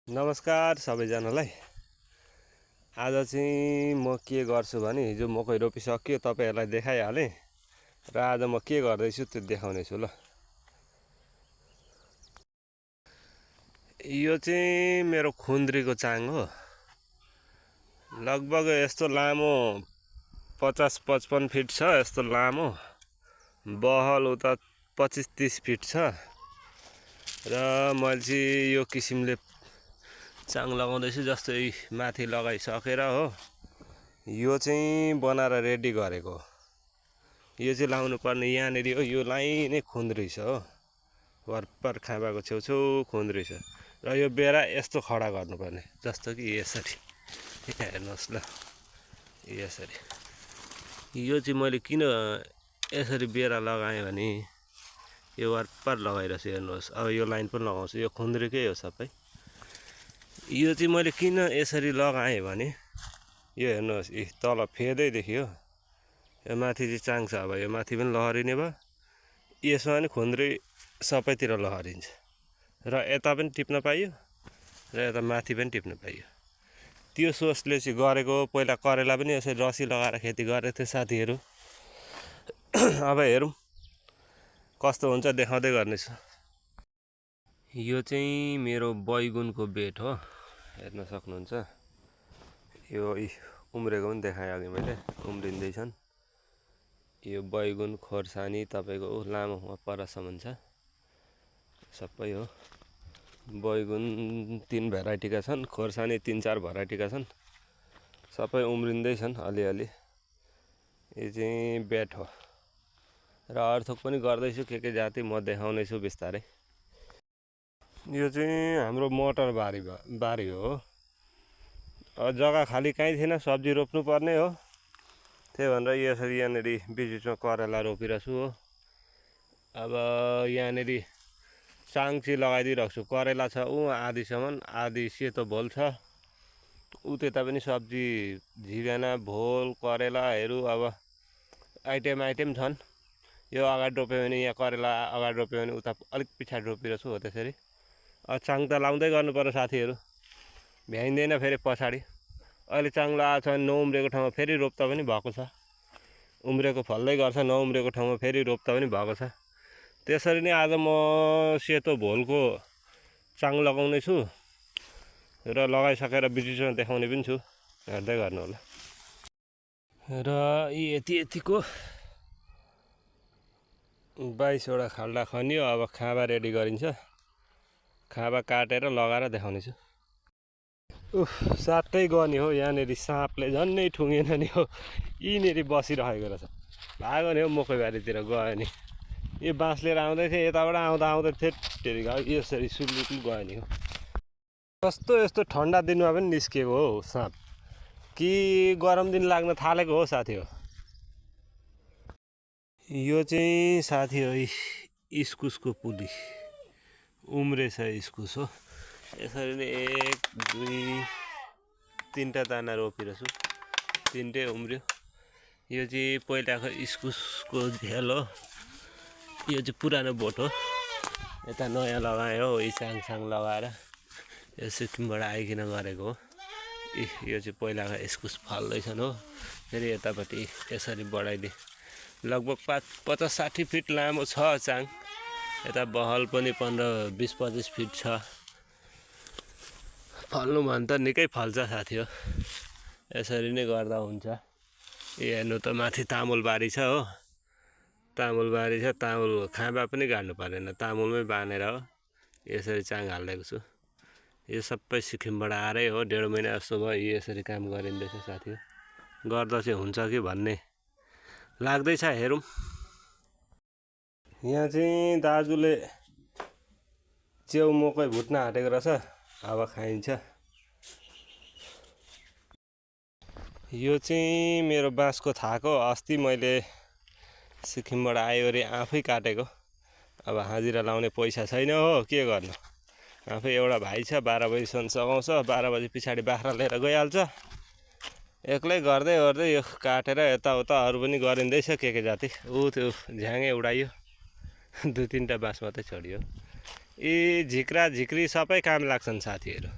नमस्कार सबैजनालाई। आज चाहिँ म के गर्छु भने हिजो मकै रोपिसक्यो, तपाईहरुलाई देखाइहालेँ र आज म के गर्दैछु त्यो देखाउने छु। ल यो चाहिँ मेरो खुन्द्रीको चाङ हो। लगभग यस्तो लामो 50-55 फिट छ। यस्तो लामो बहल उता 25-30 फिट छ र मैले चाहिँ यो किसिमले चाङ लगाउँदैछु। जस्तै माथि लगाइसकेर हो, यो चाहिँ बनाएर रेडी गरेको हो। यो चाहिँ लाउनु पर्ने यहाँनेर हो। यो लाइनै खुन्द्री छ हो, वरपर खाँबाको छेउछेउ खुन्द्री छ र यो बेरा यस्तो खडा गर्नुपर्ने, जस्तो कि यसरी। हेर्नुहोस् ल, यसरी। यो चाहिँ मैले किन यसरी बेरा लगाएँ भने यो वरपर लगाइरहेछु। हेर्नुहोस्, अब यो लाइन पनि लगाउँछु। यो खुन्द्रीकै हो सबै। यो चाहिँ मैले किन यसरी लगाएँ भने यो हेर्नुहोस्, यी तल फेदै देखियो। यो माथि चाहिँ चाङ छ। अब यो माथि पनि लहरिने भयो, यसमा पनि खुन्द्री सबैतिर लहरिन्छ र यता पनि टिप्न पाइयो र यता माथि पनि टिप्न पाइयो। त्यो सोचले चाहिँ गरेको। पहिला करेला पनि यसरी रसी लगाएर खेती गरेको थियो साथीहरू। अब हेरौँ कस्तो हुन्छ, देखाउँदै गर्नेछु। यो चाहिँ मेरो बैगुनको बेट हो, हेर्न सक्नुहुन्छ। यो उम्रेको पनि देखाएँ अघि मैले, उम्रिँदैछन्। यो बैगुन खोर्सानी तपाईको लामो परसम्म छ, सबै हो। बैगुन 3 भेराइटीका छन्, खोर्सानी 3-4 भेराइटीका छन्, सबै उम्रिँदैछन् अलिअलि। यो चाहिँ बेट हो र अर्थक पनि गर्दैछु। के जाति म देखाउने छु बिस्तारै। यो चाहिँ हाम्रो मटर बारी हो। जग्गा खाली कहीँ थिएन, सब्जी रोप्नु पर्ने हो। त्यही भनेर यसरी यहाँनेर बिचमा करेला रोपिरहेछु हो। अब यहाँनेर चाङ चाहिँ लगाइदिइरहेको छु। करेला छ आधीसम्म, आधी सेतो भोल छ। त्यता पनि सब्जी झिगेना भोल करेलाहरू अब आइटेम छन्। यो अगाडि रोप्यो भने यहाँ करेला अगाडि रोप्यो भने उता अलिक पछाडि रोपिरहेछु हो। त्यसरी चाङ त लाउँदै गर्नु पर्यो साथीहरू, भ्याइँदैन फेरि पछाडि। अहिले चाङ लगाएको छ भने नउम्रेको ठाउँमा फेरि रोप्दा पनि भएको छ, उम्रेको फल्दै गर्छ। नउम्रेको ठाउँमा फेरि रोप्दा पनि भएको छ। त्यसरी नै आज म सेतो भोलको चाङ लगाउने छु र लगाइसकेर बिचमा देखाउने पनि छु, हेर्दै गर्नु होला। र यतिको 22वटा खाल्डा खनियो। अब खाँबा रेडी गरिन्छ। खाँबा काटेर लगाएर देखाउने छु। साट्टै गनी हो। यहाँनेरि साँपले झन्नै ठुङ्गेन नि हो, यहीँनेरि बसिरहेको रहेछ। भागो नि हो मकैबारीतिर गयो नि। यो बाँस लिएर आउँदै थिएँ, यताबाट आउँदा थेटरी यसरी सुलुक गयो नि हो। कस्तो यस्तो ठन्डा दिनमा पनि निस्केको हो साँप, कि गरम दिन लाग्न थालेको हो साथी हो। यो चाहिँ साथी हो इस्कुसको पुली, उम्रेछ इस्कुस हो। यसरी नै 1 2 3टा दाना रोपिरहेछु, 3टै उम्रियो। यो चाहिँ पहिलाको इस्कुसको झेल हो। यो चाहिँ पुरानो बोट हो, यता नयाँ लगायो हो। यी चाङ लगाएर यो सिक्किमबाट आइकन गरेको हो। यो चाहिँ पहिलाको इस्कुस फल्दैछन् हो। फेरि यतापट्टि यसरी बढाइदिए। लगभग 50-60 फिट लामो छ चाङ। यता बहल पनि 15-20-25 फिट छ। फल्नु भने त निकै फल्छ साथी हो। यसरी नै गर्दा हुन्छ। हेर्नु त माथि तामुलबारी छ हो, तामुलबारी छ। तामुल खाँबा पनि गाड्नु परेन, तामुलमै बाँधेर हो यसरी चाङ हालिदिएको छु। यो सबै सिक्किमबाट आएरै हो। 1.5 महिना जस्तो भयो यसरी काम गरिँदैछ साथी हो। गर्दा चाहिँ हुन्छ कि भन्ने लाग्दैछ, हेरौँ। यहाँ चाहिँ दाजुले च्याउ मकै भुट्न आँटेको रहेछ, अब खाइन्छ। यो चाहिँ मेरो बाँसको थाक हो। अस्ति मैले सिक्किमबाट आयो अरे आफै काटेको। अब हाजिरा लाउने पैसा छैन हो, के गर्नु। आफै एउटा भाइ छ, 12 बजीसम्म सघाउँछ, 12 बजी पछाडि बाख्रा लिएर गइहाल्छ। एक्लै गर्दै यो काटेर यताउता अरू पनि गरिँदैछ के जाति। त्यो झ्याङै उडाइयो, 2-3टा बाँस मात्रै छोडियो। यी झिक्रा झिक्री सबै काम लाग्छन् साथीहरू।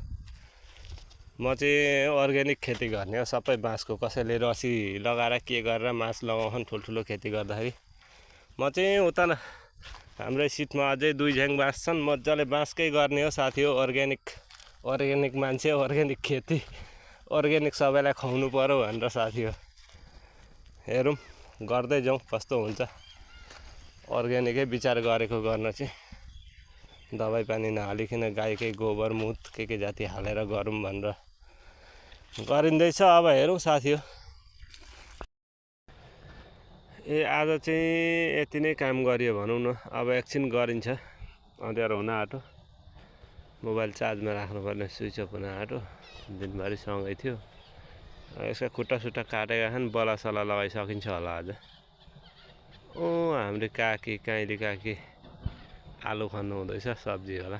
म चाहिँ अर्ग्यानिक खेती गर्ने हो सबै बाँसको। कसैले रसी लगाएर के गरेर मास लगाउँछन् ठुल्ठुलो खेती गर्दाखेरि। म चाहिँ उता हाम्रै सिटमा अझै 2 झ्याङ बाँस छन्। मजाले बाँसकै गर्ने हो साथी हो। अर्ग्यानिक मान्छे, अर्ग्यानिक खेती, अर्ग्यानिक सबैलाई खुवाउनु पर्यो भनेर साथी हो। हेरौँ गर्दै जाउँ कस्तो हुन्छ। अर्ग्यानिकै विचार गरेको गर्न चाहिँ, दबाई पानी नहालिकन गाईकै गोबर मुत के जाति हालेर गरौँ भनेर गरिँदैछ। अब हेरौँ साथी हो। आज चाहिँ यति नै काम गरियो भनौँ न। अब एकछिन गरिन्छ, अँध्यारो हुन आँट्यो। मोबाइल चार्जमा राख्नुपर्ने स्विच अफ हुन आँट्यो। दिनभरि सँगै थियो। यसका खुट्टा सुट्टा काटेका छन्, बलासला लगाइसकिन्छ होला आज। हाम्रो काइली काकी आलु खन्नु हुँदैछ, सब्जी होला।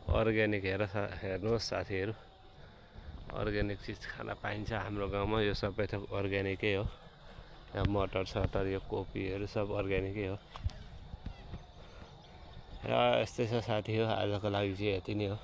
अर्ग्यानिक हेर्नुहोस् साथीहरू, अर्ग्यानिक चिज खान पाइन्छ हाम्रो गाउँमा। यो सबै थोक अर्ग्यानिकै हो। यहाँ मटर सटर, यो कोपीहरू सब अर्ग्यानिकै हो। र यस्तै छ साथी हो। आजको लागि चाहिँ यति नै हो।